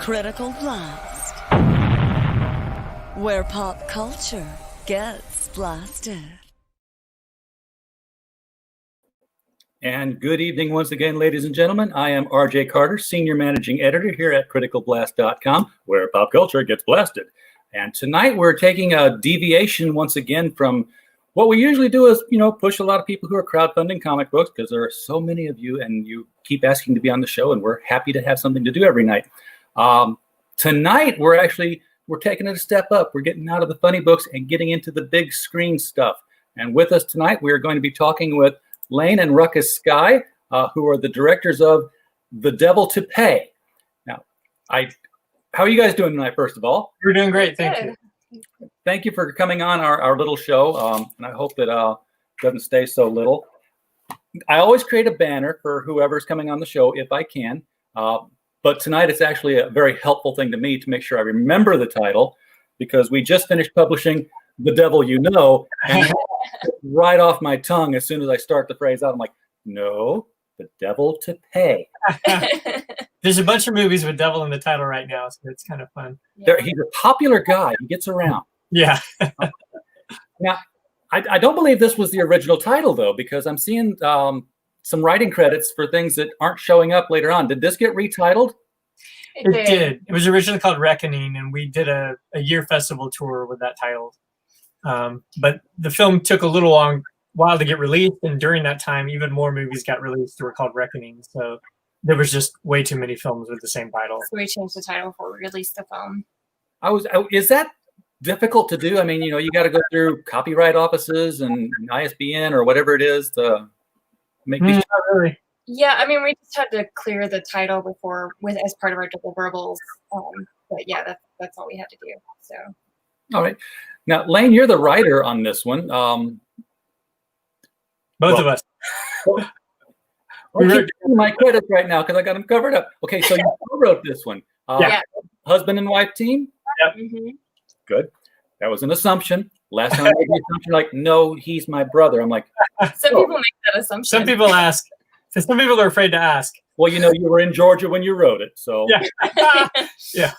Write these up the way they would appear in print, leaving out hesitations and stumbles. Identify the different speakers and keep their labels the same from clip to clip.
Speaker 1: Critical Blast, where pop culture gets blasted.
Speaker 2: And good evening once again, ladies and gentlemen. I am RJ Carter, Senior Managing Editor here at criticalblast.com, where pop culture gets blasted. And tonight we're taking a deviation once again from what we usually do is, push a lot of people who are crowdfunding comic books because there are so many of you and you keep asking to be on the show, and we're happy to have something to do every night. Tonight we're taking it a step up. We're getting out of the funny books and getting into the big screen stuff. And with us tonight, we're going to be talking with Lane and Ruckus Skye, who are the directors of The Devil to Pay. Now, how are you guys doing tonight, first of all?
Speaker 3: We're doing great, thank you.
Speaker 2: Thank you for coming on our little show, and I hope that doesn't stay so little. I always create a banner for whoever's coming on the show if I can, but tonight it's actually a very helpful thing to me to make sure I remember the title, because we just finished publishing The Devil You Know, and right off my tongue as soon as I start the phrase out, I'm like, no, The Devil to Pay.
Speaker 3: There's a bunch of movies with devil in the title right now, so it's kind of fun.
Speaker 2: He's a popular guy. He gets around.
Speaker 3: Yeah.
Speaker 2: Now, I don't believe this was the original title, though, because I'm seeing some writing credits for things that aren't showing up later on. Did this get retitled?
Speaker 3: It did. It was originally called Reckoning, and we did a year festival tour with that title. But the film took a little while to get released, and during that time, even more movies got released that were called Reckoning. So there was just way too many films with the same title.
Speaker 4: So we changed the title before we released the film.
Speaker 2: Is that difficult to do? I mean, you got to go through copyright offices and ISBN or whatever it is to make these.
Speaker 3: Not really.
Speaker 4: Yeah, I mean, we just had to clear the title before as part of our deliverables. But yeah, that's all we had to do. So.
Speaker 2: All right. Now, Lane, you're the writer on this one.
Speaker 3: Both of us.
Speaker 2: I'm keeping my credits right now because I got them covered up. Okay, so you wrote this one.
Speaker 3: Yeah.
Speaker 2: Husband and wife team?
Speaker 3: Yep.
Speaker 4: Mm-hmm.
Speaker 2: Good. That was an assumption. Last time I made the assumption, like, no, he's my brother. I'm like,
Speaker 4: some people make that assumption.
Speaker 3: Some people ask. Some people are afraid to ask.
Speaker 2: Well, you were in Georgia when you wrote it, so
Speaker 3: yeah. Yeah.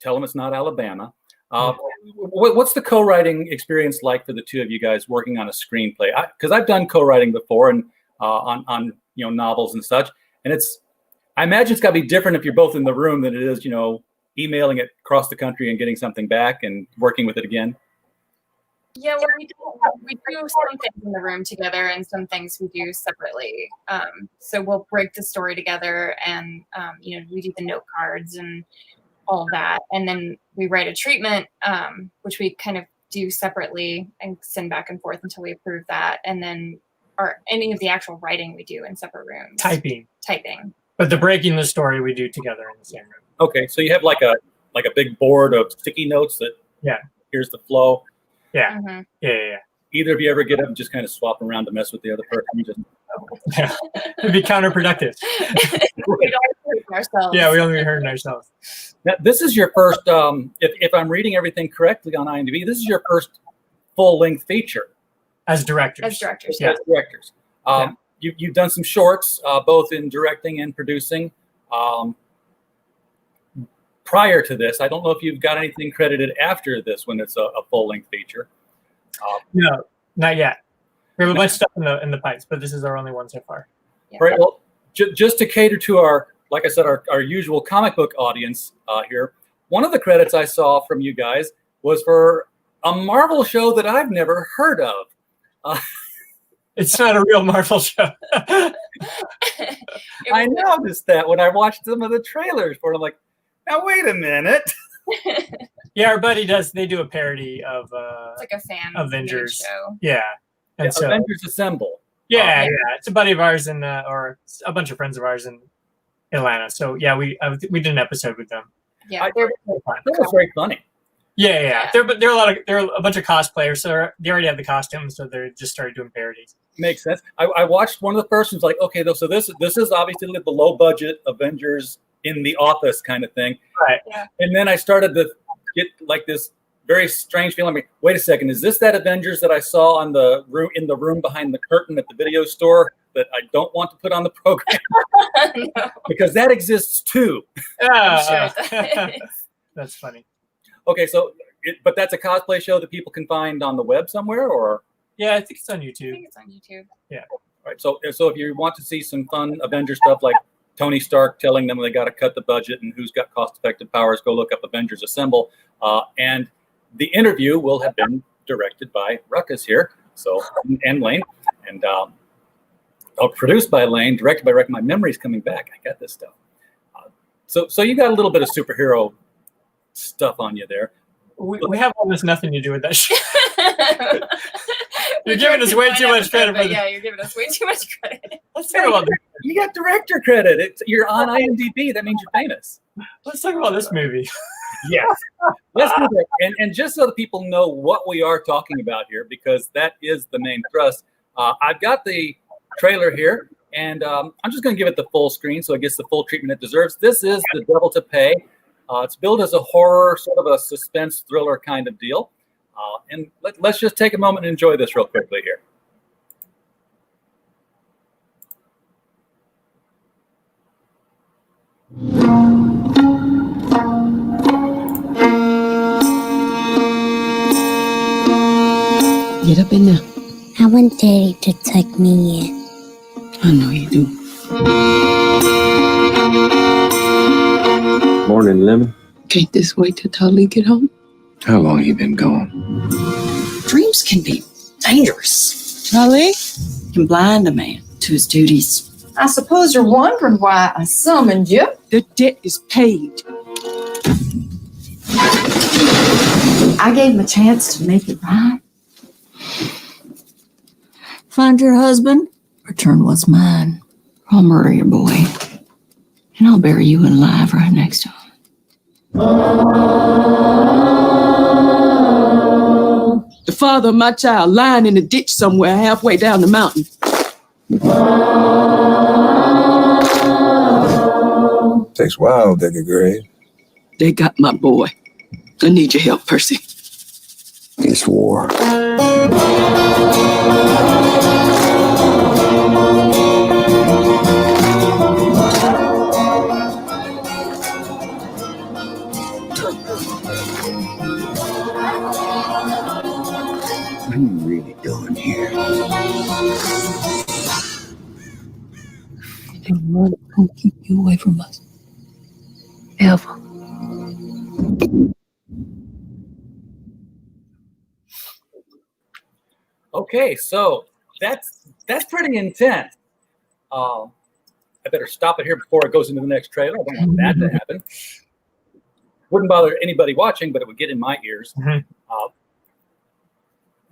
Speaker 2: Tell them it's not Alabama. What's the co-writing experience like for the two of you guys working on a screenplay? Because I've done co-writing before and on novels and such, and I imagine it's got to be different if you're both in the room than it is emailing it across the country and getting something back and working with it again.
Speaker 4: Yeah, well, we do some things in the room together and some things we do separately. So we'll break the story together, and we do the note cards and all of that, and then we write a treatment, which we kind of do separately and send back and forth until we approve that, and then any of the actual writing we do in separate rooms.
Speaker 3: Typing.
Speaker 4: But
Speaker 3: the breaking the story we do together in the same room.
Speaker 2: Okay, so you have like a big board of sticky notes that here's the flow.
Speaker 3: Yeah.
Speaker 4: Mm-hmm.
Speaker 3: Yeah.
Speaker 2: Either of you ever get up and just kind of swap around to mess with the other person?
Speaker 3: It'd be counterproductive.
Speaker 4: We don't hurt ourselves.
Speaker 3: Yeah, we only hurt ourselves.
Speaker 2: Now, this is your first, if I'm reading everything correctly on IMDb, this is your first full-length feature.
Speaker 3: As directors.
Speaker 4: Yeah.
Speaker 2: As directors. You've done some shorts, both in directing and producing. Prior to this, I don't know if you've got anything credited after this when it's a full-length feature.
Speaker 3: No, not yet. We have a bunch of stuff in the pipes, but this is our only one so far.
Speaker 4: Yeah.
Speaker 2: All right. Well, just to cater to our usual comic book audience here, one of the credits I saw from you guys was for a Marvel show that I've never heard of.
Speaker 3: It's not a real Marvel show.
Speaker 2: I noticed that when I watched some of the trailers for it. I'm like, now wait a minute.
Speaker 3: Yeah, our buddy they do a parody of
Speaker 4: it's like a fan
Speaker 3: Avengers
Speaker 4: show.
Speaker 3: Yeah. And so
Speaker 2: Avengers Assemble.
Speaker 3: Yeah. It's a buddy of ours or a bunch of friends of ours in Atlanta. So yeah, we did an episode with them.
Speaker 4: Yeah,
Speaker 2: that was very funny.
Speaker 3: Yeah. They're a bunch of cosplayers, so they already have the costumes, so they just started doing parodies.
Speaker 2: Makes sense. I watched one of the first ones, like, okay, so this is obviously the low budget Avengers in the office kind of thing.
Speaker 3: Right.
Speaker 4: Yeah.
Speaker 2: And then I started to get like this very strange feeling. Wait a second, is this that Avengers that I saw in the room behind the curtain at the video store that I don't want to put on the program
Speaker 4: No,
Speaker 2: because that exists too.
Speaker 4: I'm sure it does.
Speaker 3: That's funny.
Speaker 2: Okay, so but that's a cosplay show that people can find on the web somewhere, or
Speaker 3: Yeah, I think it's on
Speaker 4: I
Speaker 3: YouTube.
Speaker 4: think it's on YouTube.
Speaker 2: right? So if you want to see some fun Avenger stuff like Tony Stark telling them they got to cut the budget and who's got cost-effective powers, go look up Avengers Assemble. And the interview will have been directed by Ruckus here, and Lane, and produced by Lane, directed by Ruckus. My memory's coming back. I got this stuff. So you got a little bit of superhero stuff on you there.
Speaker 3: We have almost nothing to do with that shit. You're giving us way too much credit for this.
Speaker 4: Yeah, you're giving us way too much credit.
Speaker 3: Let's talk about this.
Speaker 2: You got director credit. You're on IMDb. That means you're famous.
Speaker 3: Let's talk about this movie.
Speaker 2: Yes. Let's do that. And just so that people know what we are talking about here, because that is the main thrust, I've got the trailer here, and I'm just going to give it the full screen so it gets the full treatment it deserves. This is The Devil to Pay. It's billed as a horror, sort of a suspense thriller kind of deal. And let's just take a moment and enjoy this real quickly here.
Speaker 5: Get up in there.
Speaker 6: I want Daddy to take me in.
Speaker 5: I know you do.
Speaker 7: Morning, Lemon.
Speaker 5: Can't this wait till Tully get home?
Speaker 7: How long you been gone?
Speaker 8: Dreams can be dangerous.
Speaker 5: Tully?
Speaker 8: Can blind a man to his duties.
Speaker 9: I suppose you're wondering why I summoned you.
Speaker 5: The debt is paid.
Speaker 9: I gave him a chance to make it right.
Speaker 8: Find your husband, return what's mine. I'll murder your boy. And I'll bury you alive right next to him.
Speaker 5: The father of my child lying in a ditch somewhere halfway down the mountain.
Speaker 7: Takes a while to dig a grave.
Speaker 5: They got my boy. I need your help, Percy.
Speaker 7: It's war. What are you really doing here?
Speaker 5: Your mother won't keep you away from us. Ever.
Speaker 2: Okay, so that's pretty intense. I better stop it here before it goes into the next trailer. I don't want that to happen. Wouldn't bother anybody watching, but it would get in my ears.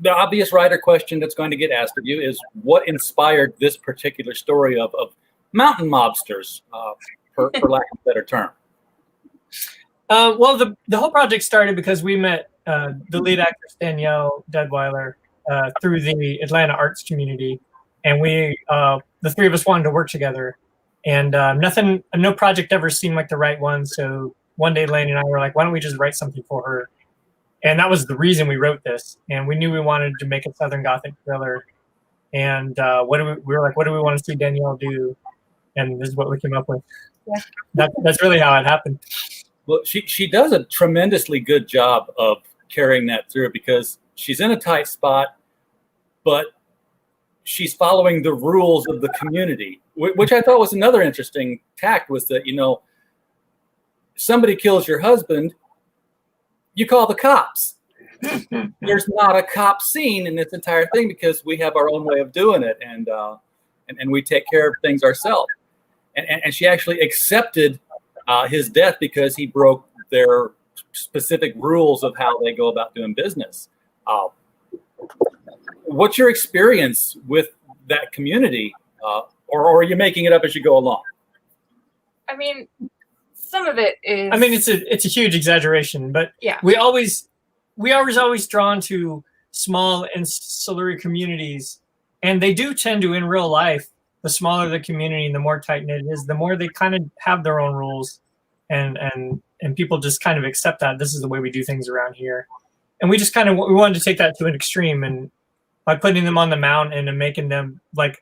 Speaker 2: The obvious writer question that's going to get asked of you is, what inspired this particular story of mountain mobsters, for lack of a better term?
Speaker 3: Well, the whole project started because we met the lead actress Danielle Deadweiler through the Atlanta arts community, and we the three of us wanted to work together, and no project ever seemed like the right one. So one day Lane and I were like, why don't we just write something for her? And that was the reason we wrote this. And we knew we wanted to make a Southern Gothic thriller. And we were like, what do we want to see Danielle do? And this is what we came up with. Yeah. That's really how it happened.
Speaker 2: Well, she does a tremendously good job of carrying that through, because she's in a tight spot, but she's following the rules of the community, which I thought was another interesting tact, was that, somebody kills your husband, you call the cops. There's not a cop scene in this entire thing because we have our own way of doing it, and we take care of things ourselves. And she actually accepted his death because he broke their specific rules of how they go about doing business. What's your experience with that community, or are you making it up as you go along?
Speaker 4: I mean, some of it is.
Speaker 3: I mean, it's a huge exaggeration, but
Speaker 4: Yeah.
Speaker 3: we always drawn to small ancillary communities, and they do tend to, in real life, the smaller the community and the more tight knit it is, the more they kind of have their own rules, and people just kind of accept that this is the way we do things around here, and we wanted to take that to an extreme, and by putting them on the mountain and making them like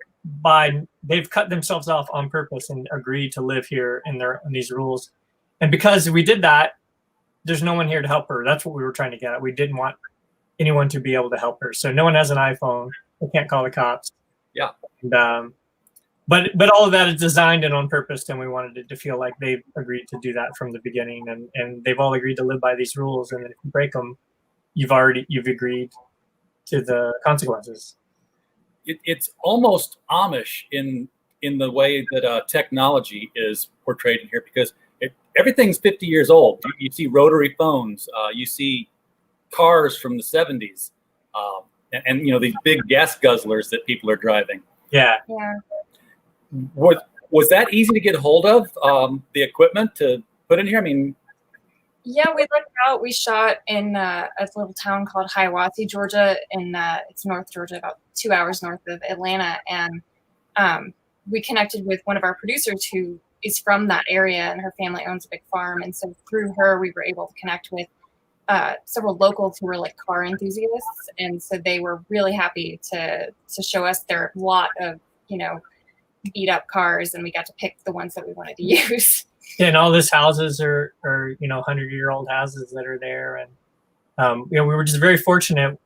Speaker 3: they've cut themselves off on purpose and agreed to live here in these rules. And because we did that, there's no one here to help her. That's what we were trying to get at. We didn't want anyone to be able to help her. So no one has an iPhone. They can't call the cops.
Speaker 2: Yeah.
Speaker 3: And, but all of that is designed and on purpose, and we wanted it to feel like they've agreed to do that from the beginning, and they've all agreed to live by these rules. And if you break them, you've agreed to the consequences.
Speaker 2: It's almost Amish in the way that technology is portrayed in here, because everything's 50 years old. You see rotary phones, you see cars from the 70s, and these big gas guzzlers that people are driving.
Speaker 3: Yeah.
Speaker 2: Was that easy to get hold of, the equipment to put in here? I mean,
Speaker 4: yeah, we looked out. We shot in a little town called Hiawassee, Georgia, and it's North Georgia, about 2 hours north of Atlanta. And we connected with one of our producers who is from that area, and her family owns a big farm. And so through her, we were able to connect with several locals who were like car enthusiasts. And so they were really happy to show us their lot of, beat up cars, and we got to pick the ones that we wanted to use.
Speaker 3: Yeah, and all these houses are 100-year-old houses that are there. And, we were just very fortunate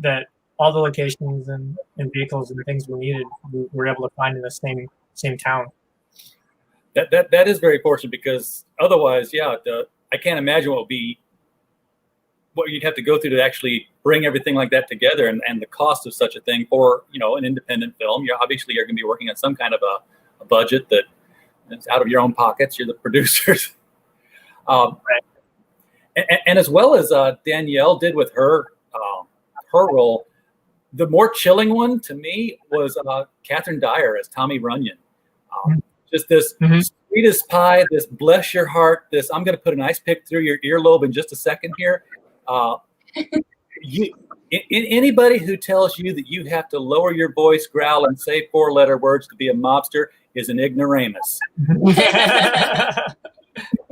Speaker 3: that all the locations and vehicles and things we needed, we were able to find in the same town.
Speaker 2: That is very fortunate, because otherwise, I can't imagine what you'd have to go through to actually bring everything like that together, and the cost of such a thing for an independent film. You're going to be working on some kind of a budget that is out of your own pockets. You're the producers, right. And as well as Danielle did with her role. The more chilling one to me was Catherine Dyer as Tommy Runyon. Just this sweet as pie, this bless your heart, this I'm going to put an ice pick through your earlobe in just a second here. Anybody who tells you that you have to lower your voice, growl, and say 4-letter words to be a mobster is an ignoramus. and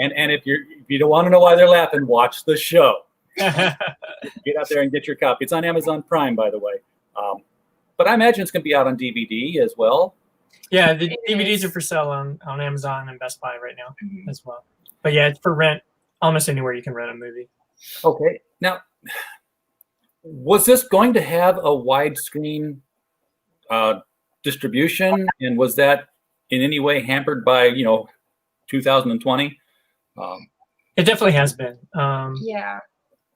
Speaker 2: if you don't want to know why they're laughing, watch the show. Get out there and get your copy. It's on Amazon Prime, by the way. But I imagine it's going to be out on DVD as well.
Speaker 3: Yeah, the DVDs are for sale on Amazon and Best Buy right now as well. But yeah, it's for rent almost anywhere you can rent a movie.
Speaker 2: Okay. Now, was this going to have a widescreen distribution, and was that in any way hampered by 2020?
Speaker 3: It definitely has been.
Speaker 4: Yeah.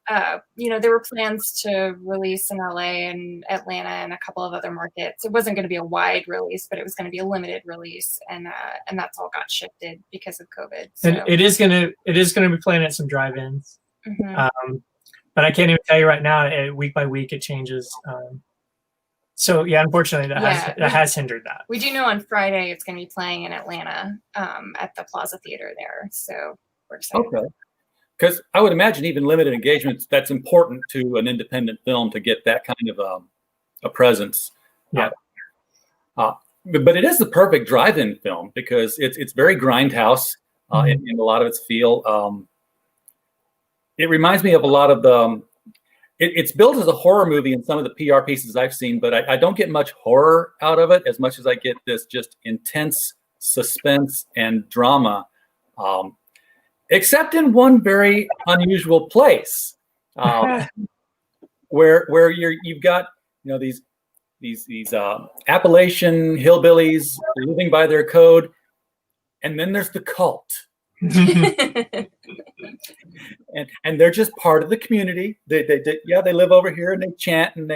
Speaker 4: There were plans to release in LA and Atlanta and a couple of other markets. It wasn't going to be a wide release, but it was going to be a limited release, and that's all got shifted because of COVID. So.
Speaker 3: And it is going to be playing at some drive-ins. But I can't even tell you right now. Week by week, it changes. So yeah, unfortunately, that has hindered that.
Speaker 4: We do know on Friday it's going to be playing in Atlanta at the Plaza Theater there. So we're excited. Okay.
Speaker 2: Because I would imagine even limited engagements, that's important to an independent film to get that kind of a presence.
Speaker 3: Yeah.
Speaker 2: But it is the perfect drive-in film, because it's very grindhouse in a lot of its feel. It reminds me of a lot of the. It's built as a horror movie in some of the PR pieces I've seen, but I don't get much horror out of it as much as I get this just intense suspense and drama. Except in one very unusual place, where you've got these Appalachian hillbillies living by their code, and then there's the cult, and they're just part of the community. They live over here and they chant, and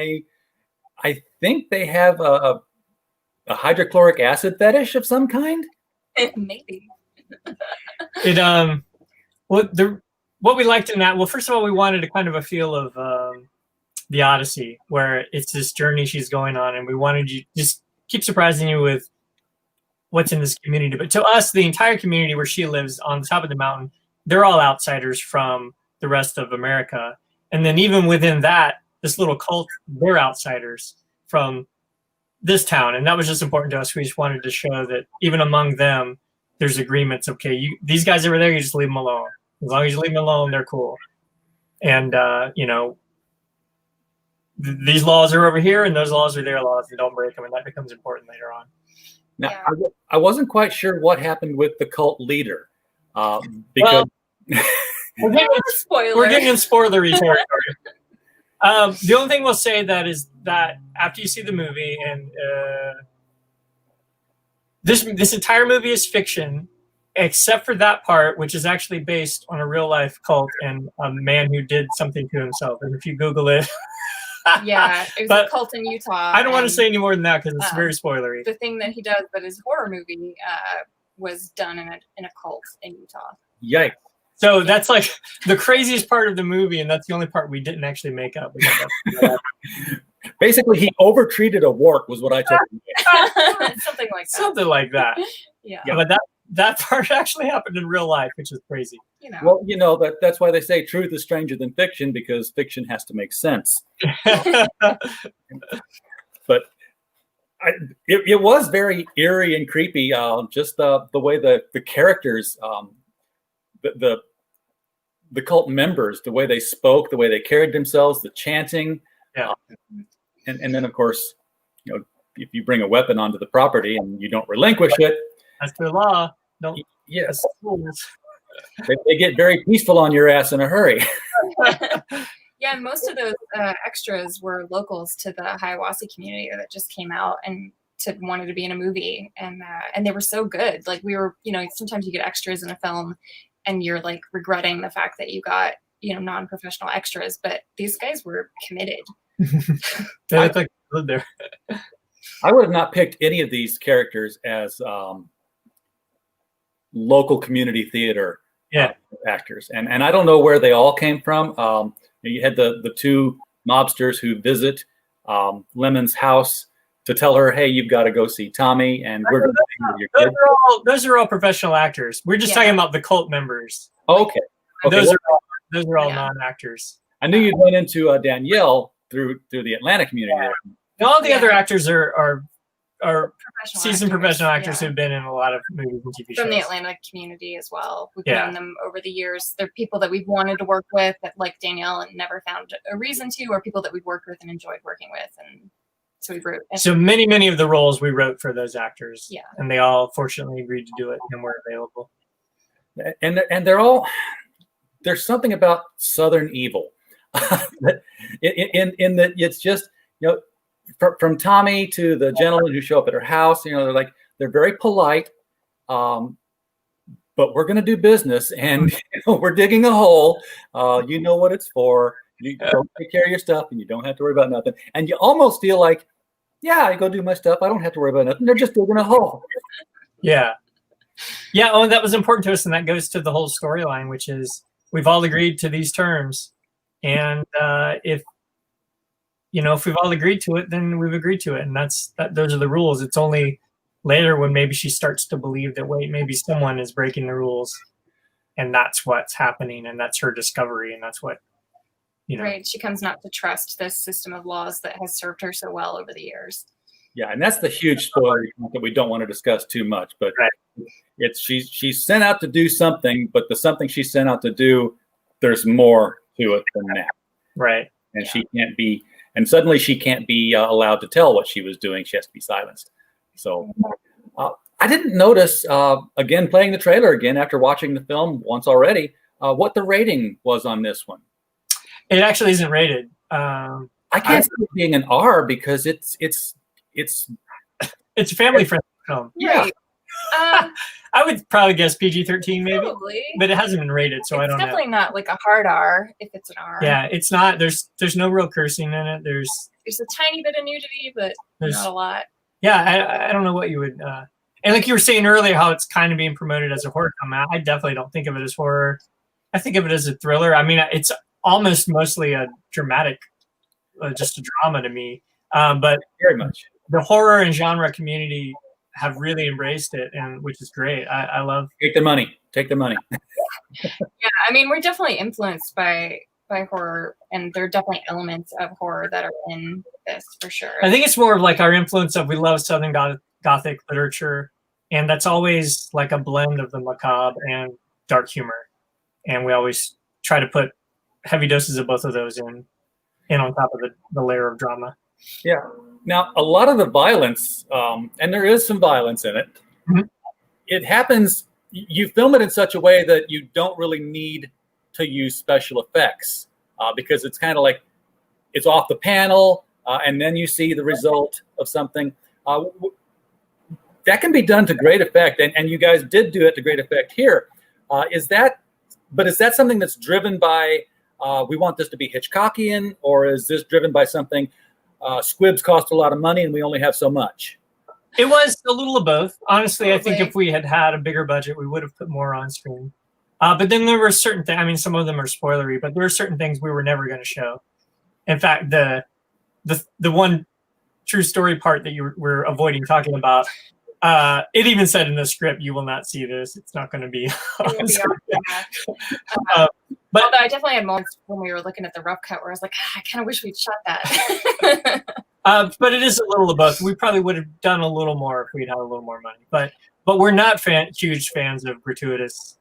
Speaker 2: I think they have a hydrochloric acid fetish of some kind.
Speaker 4: Maybe.
Speaker 3: What we liked in that, well, first of all, we wanted a kind of a feel of the Odyssey, where it's this journey she's going on, and we wanted you just keep surprising you with what's in this community. But to us, the entire community where she lives on the top of the mountain, they're all outsiders from the rest of America. And then even within that, this little cult, they're outsiders from this town. And that was just important to us. We just wanted to show that even among them, there's agreements. Okay, these guys over there, you just leave them alone. As long as you leave them alone, they're cool. And these laws are over here and those laws are their laws, and don't break them, and that becomes important later on.
Speaker 2: Now,
Speaker 4: Yeah.
Speaker 2: I wasn't quite sure what happened with the cult leader because
Speaker 3: We're getting,
Speaker 4: Spoiler.
Speaker 3: we're getting in spoilery territory. The only thing we'll say that is that after you see the movie, and this entire movie is fiction, except for that part, which is actually based on a real life cult and a man who did something to himself. And if you Google it,
Speaker 4: Yeah, it was
Speaker 3: But
Speaker 4: a cult in Utah.
Speaker 3: I don't want to
Speaker 4: and
Speaker 3: say any more than that because it's very spoilery.
Speaker 4: the thing that he does that is horror movie was done in a cult in Utah.
Speaker 2: yikes.
Speaker 3: So that's like the craziest part of the movie, and that's the only part we didn't actually make up.
Speaker 2: Basically, he overtreated a wart, was what I took.
Speaker 4: Something like that.
Speaker 3: Something like that.
Speaker 4: Yeah.
Speaker 3: But that part actually happened in real life, which is crazy.
Speaker 4: You know.
Speaker 2: Well, that's why they say truth is stranger than fiction, because fiction has to make sense. But it was very eerie and creepy. Just the way the characters, the cult members, the way they spoke, the way they carried themselves, the chanting, and then of course, if you bring a weapon onto the property and you don't relinquish it,
Speaker 3: that's the law. Don't.
Speaker 2: Yes, they get very peaceful on your ass in a hurry.
Speaker 4: Yeah, and most of those extras were locals to the Hiawassee community that just came out and wanted to be in a movie, and they were so good. Like, we were, sometimes you get extras in a film, and you're like regretting the fact that you got non-professional extras, but these guys were committed.
Speaker 3: They look like they lived there.
Speaker 2: I would have not picked any of these characters as local community theater actors, and I don't know where they all came from. You had the two mobsters who visit Lemon's house to tell her, "Hey, you've got to go see Tommy," and we're going to see with your kid.
Speaker 3: Those are all professional actors. We're just talking about the cult members.
Speaker 2: Okay.
Speaker 3: Those are all non-actors.
Speaker 2: I knew you'd run into Danielle through the Atlanta community.
Speaker 3: All the other actors are seasoned professional actors
Speaker 4: yeah.
Speaker 3: who've been in a lot of movies and TV shows.
Speaker 4: From the Atlanta community as well. We've known them over the years. They're people that we've wanted to work with, like Danielle, and never found a reason to, or people that we've worked with and enjoyed working with. And so we wrote.
Speaker 3: So many of the roles we wrote for those actors.
Speaker 4: Yeah.
Speaker 3: And they all fortunately agreed to do it and were available.
Speaker 2: And they're all, there's something about Southern evil. in that it's just, from Tommy to the gentlemen who show up at her house, they're very polite, but we're going to do business, and we're digging a hole. You know what it's for. You don't take care of your stuff, and you don't have to worry about nothing. And you almost feel like, I go do my stuff. I don't have to worry about nothing. They're just digging a hole.
Speaker 3: Yeah. Yeah. Oh, and that was important to us, and that goes to the whole storyline, which is we've all agreed to these terms, and if we've all agreed to it, then we've agreed to it. And those are the rules. It's only later when maybe she starts to believe that, wait, maybe someone is breaking the rules, and that's what's happening. And that's her discovery. And that's what,
Speaker 4: Right. She comes not to trust this system of laws that has served her so well over the years.
Speaker 2: Yeah. And that's the huge spoiler that we don't want to discuss too much, but she's sent out to do something, but the something she's sent out to do, there's more to it than that.
Speaker 3: Right.
Speaker 2: And she can't be, and suddenly she can't be allowed to tell what she was doing. She has to be silenced. So I didn't notice, again, playing the trailer again after watching the film once already, what the rating was on this one.
Speaker 3: It actually isn't rated.
Speaker 2: I can't see it being an R because it's
Speaker 3: a family friendly film.
Speaker 2: Yeah.
Speaker 4: Right.
Speaker 3: I would probably guess PG-13 maybe,
Speaker 4: Probably.
Speaker 3: but it hasn't been rated, so I don't know.
Speaker 4: It's definitely not like a hard R if it's an R.
Speaker 3: Yeah, it's not. There's no real cursing in it. There's
Speaker 4: a tiny bit of nudity, but not a lot.
Speaker 3: Yeah, I don't know what you would. And like you were saying earlier, how it's kind of being promoted as a horror film. I definitely don't think of it as horror. I think of it as a thriller. I mean, it's almost mostly a dramatic, just a drama to me. But
Speaker 2: very much
Speaker 3: the horror and genre community have really embraced it, and which is great. I love.
Speaker 2: Take the money.
Speaker 4: Yeah, I mean, we're definitely influenced by horror, and there are definitely elements of horror that are in this for sure.
Speaker 3: I think it's more of like our influence of we love Southern Gothic literature, and that's always like a blend of the macabre and dark humor, and we always try to put heavy doses of both of those in. and on top of the layer of drama.
Speaker 2: Yeah. Now, a lot of the violence, and there is some violence in it, it happens, you film it in such a way that you don't really need to use special effects because it's kind of like it's off the panel and then you see the result of something. That can be done to great effect, and you guys did do it to great effect here. Is that something that's driven by, we want this to be Hitchcockian, or is this driven by something, squibs cost a lot of money and we only have so much?
Speaker 3: It was a little of both. Honestly,
Speaker 4: Totally.
Speaker 3: I think if we had had a bigger budget, we would have put more on screen. But then there were certain things, I mean, some of them are spoilery, but there were certain things we were never going to show. In fact, the one true story part that you were avoiding talking about, it even said in the script, "You will not see this. It's not going to be." On screen."
Speaker 4: But although I definitely had moments when we were looking at the rough cut where I was like, I kind of wish we'd shot that.
Speaker 3: But it is a little of both. We probably would have done a little more if we'd had a little more money. But we're not huge fans of gratuitous.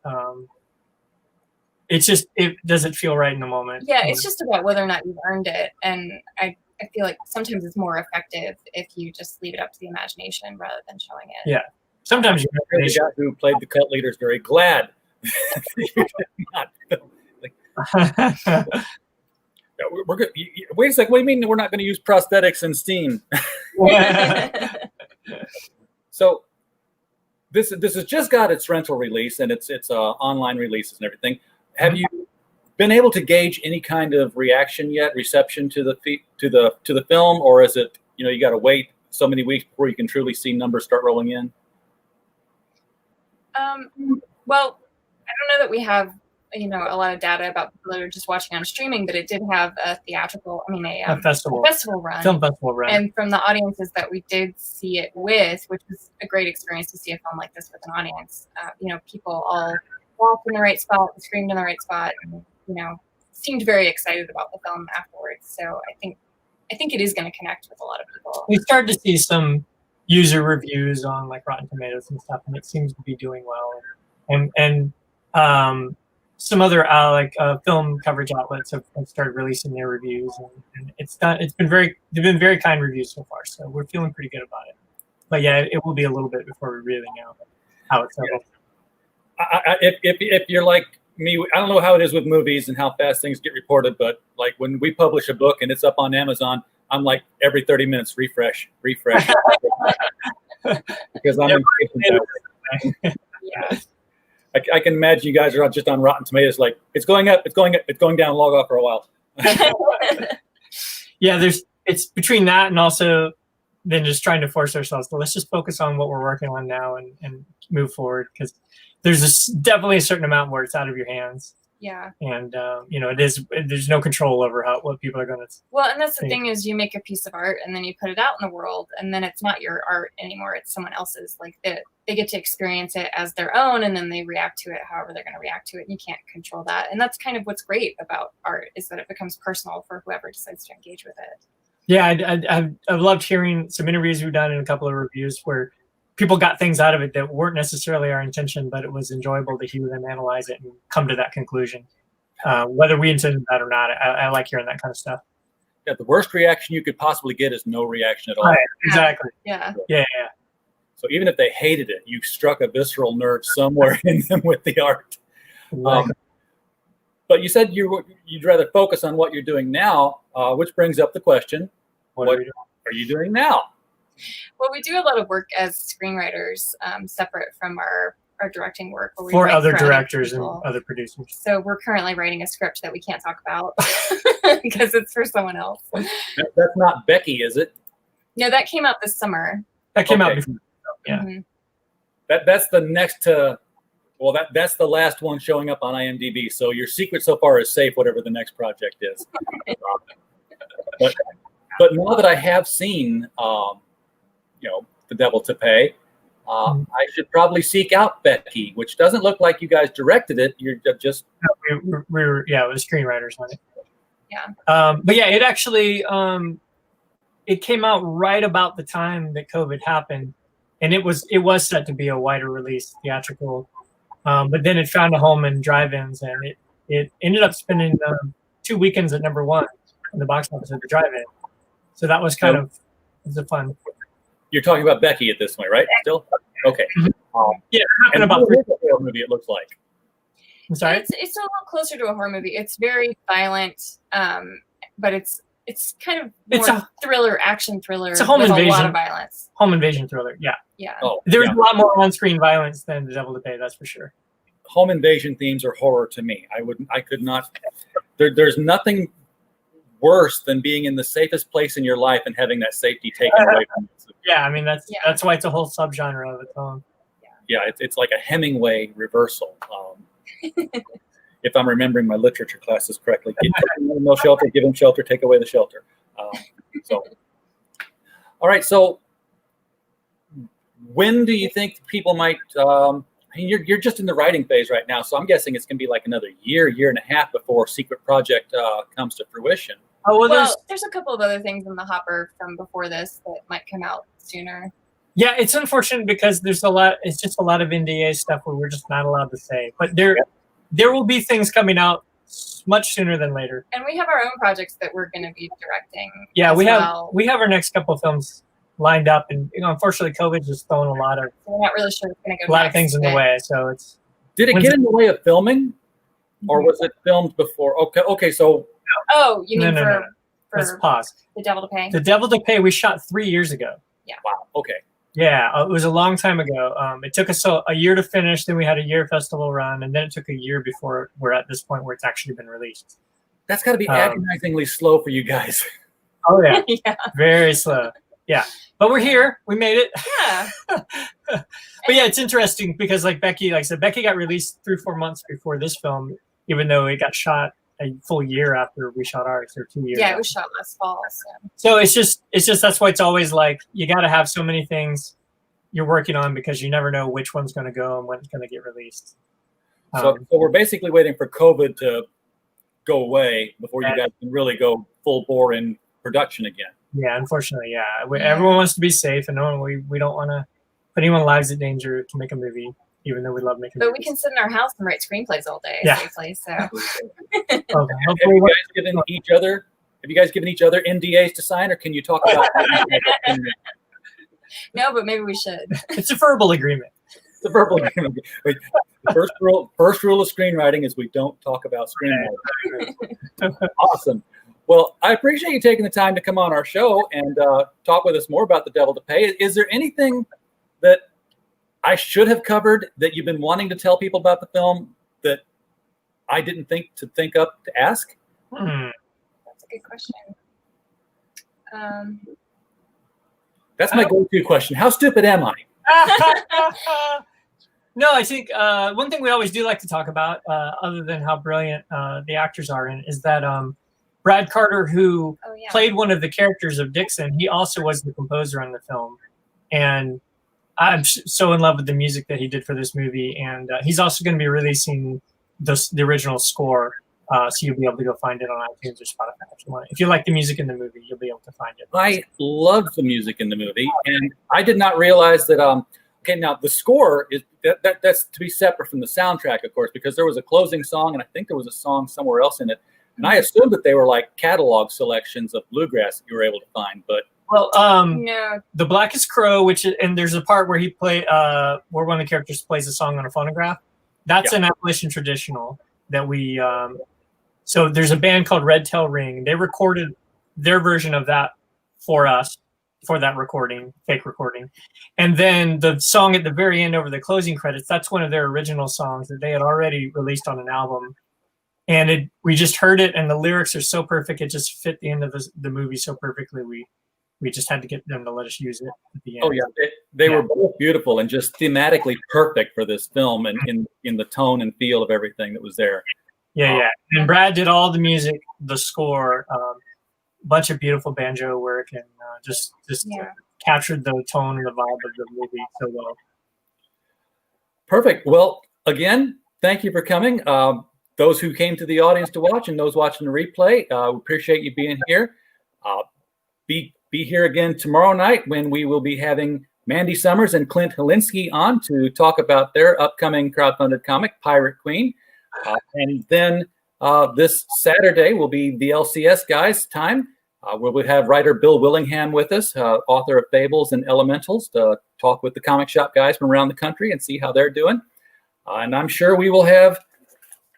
Speaker 3: It's just, does it feel right in the moment?
Speaker 4: Yeah, it's just about whether or not you've earned it. And I feel like sometimes it's more effective if you just leave it up to the imagination rather than showing it.
Speaker 3: Yeah. Sometimes
Speaker 2: the guy who played the cult leader is very glad. We're good. Wait a second. What do you mean we're not going to use prosthetics and steam? So this has just got its rental release and it's online releases and everything. Have you been able to gauge any kind of reaction yet, reception to the film, or is it, you got to wait so many weeks before you can truly see numbers start rolling in?
Speaker 4: Well, I don't know that we have a lot of data about people that are just watching on streaming, but it did have a festival run,
Speaker 3: film festival run.
Speaker 4: And from the audiences that we did see it with, which was a great experience to see a film like this with an audience, people all walked in the right spot, screamed in the right spot, and seemed very excited about the film afterwards. So I think it is going to connect with a lot of people.
Speaker 3: We started to see some user reviews on like Rotten Tomatoes and stuff, and it seems to be doing well. And some other film coverage outlets have started releasing their reviews, and they've been very kind reviews so far. So we're feeling pretty good about it. But yeah, it will be a little bit before we really know how it's going.
Speaker 2: If you're like me, I don't know how it is with movies and how fast things get reported, but like when we publish a book and it's up on Amazon, I'm like every 30 minutes, refresh. Because I'm impatient.
Speaker 4: Yeah.
Speaker 2: I can imagine you guys are just on Rotten Tomatoes, like it's going up, it's going down, log off for a while.
Speaker 3: Yeah, it's between that and also then just trying to force ourselves to let's just focus on what we're working on now and move forward, because there's definitely a certain amount where it's out of your hands.
Speaker 4: Yeah.
Speaker 3: And there's no control over what people are going to.
Speaker 4: Well, and that's the thing is, you make a piece of art and then you put it out in the world, and then it's not your art anymore; it's someone else's. Like they get to experience it as their own, and then they react to it however they're going to react to it. And you can't control that, and that's kind of what's great about art, is that it becomes personal for whoever decides to engage with it.
Speaker 3: Yeah, I've loved hearing some interviews we've done and a couple of reviews where people got things out of it that weren't necessarily our intention, but it was enjoyable to hear them analyze it and come to that conclusion. Whether we intended that or not, I like hearing that kind of stuff.
Speaker 2: Yeah, the worst reaction you could possibly get is no reaction at all.
Speaker 3: Right, exactly.
Speaker 4: Yeah.
Speaker 2: So even if they hated it, you struck a visceral nerve somewhere in them with the art. But you said you'd rather focus on what you're doing now, which brings up the question, what are you doing now?
Speaker 4: Well, we do a lot of work as screenwriters, separate from our directing work. Where we
Speaker 3: for
Speaker 4: write
Speaker 3: other
Speaker 4: for
Speaker 3: directors
Speaker 4: other
Speaker 3: and other producers.
Speaker 4: So we're currently writing a script that we can't talk about because it's for someone else.
Speaker 2: That's not Becky, is it?
Speaker 4: No, that came out this summer.
Speaker 3: That came out before. Yeah.
Speaker 4: Mm-hmm.
Speaker 2: That's the next that's the last one showing up on IMDb. So your secret so far is safe, whatever the next project is. But now that I have seen The Devil to Pay, I should probably seek out Becky, which doesn't look like you guys directed it. You're just
Speaker 3: we were the screenwriters on it.
Speaker 4: Yeah.
Speaker 3: But yeah, it actually it came out right about the time that COVID happened, and it was set to be a wider release theatrical, but then it found a home in drive-ins, and it ended up spending 2 weekends at #1 in the box office at the drive-in. So that was kind of fun.
Speaker 2: You're talking about Becky at this point, right? Still? Okay.
Speaker 3: Yeah, it happened
Speaker 2: And
Speaker 3: about
Speaker 2: what is a horror movie, it looks like.
Speaker 3: I'm sorry?
Speaker 4: It's a little closer to a horror movie. It's very violent, but it's kind of more thriller, action thriller.
Speaker 3: It's a home
Speaker 4: with
Speaker 3: invasion.
Speaker 4: A lot of violence.
Speaker 3: Home invasion thriller, yeah.
Speaker 4: Yeah.
Speaker 2: Oh,
Speaker 3: There's a lot more on-screen violence than The Devil to Pay, that's for sure.
Speaker 2: Home invasion themes are horror to me. I could not. There's nothing worse than being in the safest place in your life and having that safety taken away from you.
Speaker 3: Yeah, I mean that's why it's a whole subgenre of its own.
Speaker 2: Yeah, it's like a Hemingway reversal. If I'm remembering my literature classes correctly, no shelter, give him shelter, take away the shelter. All right. So, when do you think people might? I mean, you're just in the writing phase right now, so I'm guessing it's going to be like another year and a half before Secret Project comes to fruition.
Speaker 3: Oh well,
Speaker 4: there's a couple of other things in the hopper from before this that might come out sooner.
Speaker 3: Yeah, it's unfortunate because there's a lot. It's just a lot of NDA stuff where we're just not allowed to say. But there will be things coming out much sooner than later.
Speaker 4: And we have our own projects that we're going to be directing.
Speaker 3: Yeah, we have our next couple of films lined up, and unfortunately, COVID just throwing a lot of.
Speaker 4: We're not really sure what's going to go.
Speaker 3: A lot of things in the way, so it's.
Speaker 2: Did it get in the way of filming, or was it filmed before? Okay, so.
Speaker 4: Oh, you mean
Speaker 3: no. Let's pause.
Speaker 4: The Devil to Pay.
Speaker 3: The Devil to Pay we shot 3 years ago.
Speaker 4: Yeah.
Speaker 2: Wow. Okay.
Speaker 3: Yeah, it was a long time ago. It took us a year to finish. Then we had a year festival run, and then it took a year before we're at this point where it's actually been released.
Speaker 2: That's got to be agonizingly slow for you guys.
Speaker 3: Oh yeah,
Speaker 4: yeah,
Speaker 3: very slow. Yeah, but we're here. We made it.
Speaker 4: Yeah.
Speaker 3: But yeah, it's interesting because like I said, Becky got released 3-4 months before this film, even though it got shot a full year after we shot ours, or 2 years.
Speaker 4: Yeah, it was shot last fall.
Speaker 3: So it's just that's why it's always like you got to have so many things you're working on because you never know which one's going to go and when it's going to get released.
Speaker 2: So we're basically waiting for COVID to go away before you guys can really go full bore in production again.
Speaker 3: Yeah, unfortunately, yeah. Everyone wants to be safe, and we don't want to put anyone's lives in danger to make a movie, even though we love making movies.
Speaker 4: But we can sit in our house and write screenplays all day safely. So.
Speaker 2: Have you guys given each other NDAs to sign, or can you talk about?
Speaker 4: No, but maybe we should.
Speaker 3: It's a verbal agreement.
Speaker 2: It's a verbal agreement. Wait, the first rule of screenwriting is we don't talk about screenwriting. Awesome. Well, I appreciate you taking the time to come on our show and talk with us more about The Devil to Pay. Is there anything that I should have covered that you've been wanting to tell people about the film that I didn't think up to ask?
Speaker 4: That's a good question.
Speaker 2: That's my go-to question. How stupid am I?
Speaker 3: No, I think one thing we always do like to talk about, other than how brilliant the actors are in, is that Brad Carter, who played one of the characters of Dixon, he also was the composer on the film. And I'm so in love with the music that he did for this movie. And he's also going to be releasing the original score. So you'll be able to go find it on iTunes or Spotify if you want. If you like the music in the movie, you'll be able to find it.
Speaker 2: I loved the music in the movie, and I did not realize that. Okay, now the score is that's to be separate from the soundtrack, of course, because there was a closing song, and I think there was a song somewhere else in it, and I assumed that they were like catalog selections of bluegrass that you were able to find, but.
Speaker 3: Well,
Speaker 4: no.
Speaker 3: The Blackest Crow, and there's a part where where one of the characters plays a song on a phonograph. That's an Appalachian traditional that we. So there's a band called Red Tail Ring. They recorded their version of that for us for that recording, fake recording, and then the song at the very end over the closing credits. That's one of their original songs that they had already released on an album. And we just heard it, and the lyrics are so perfect. It just fit the end of the movie so perfectly. We just had to get them to let us use it at the end.
Speaker 2: Oh yeah, they were both beautiful and just thematically perfect for this film, and in the tone and feel of everything that was there.
Speaker 3: Yeah. And Brad did all the music, the score, bunch of beautiful banjo work, and just captured the tone and the vibe of the movie so well.
Speaker 2: Perfect. Well, again, thank you for coming. Those who came to the audience to watch and those watching the replay, we appreciate you being here. Be here again tomorrow night when we will be having Mandy Summers and Clint Helinski on to talk about their upcoming crowdfunded comic, Pirate Queen. And then This Saturday will be the LCS guys' time. Where we have writer Bill Willingham with us, author of Fables and Elementals, to talk with the comic shop guys from around the country and see how they're doing. And I'm sure we will have,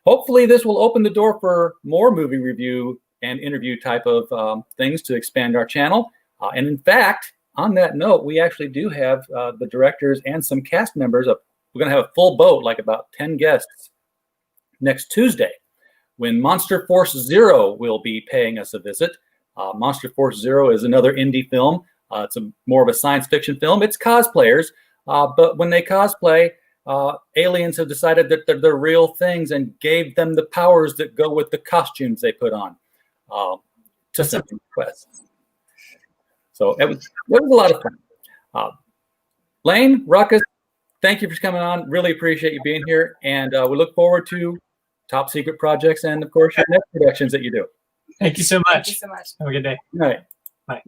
Speaker 2: hopefully this will open the door for more movie review and interview type of things to expand our channel. And in fact, on that note, we actually do have the directors and some cast members. We're going to have a full boat, like about 10 guests next Tuesday, when Monster Force Zero will be paying us a visit. Monster Force Zero is another indie film. It's more of a science fiction film. It's cosplayers, but when they cosplay, aliens have decided that they're real things and gave them the powers that go with the costumes they put on to simple quests. So it was a lot of fun. Lane, Ruckus, thank you for coming on. Really appreciate you being here, and we look forward to top secret projects and, of course, your next productions that you do.
Speaker 3: Thank you so much.
Speaker 4: Thank you so much.
Speaker 3: Have a good day.
Speaker 2: Good night.
Speaker 3: Bye.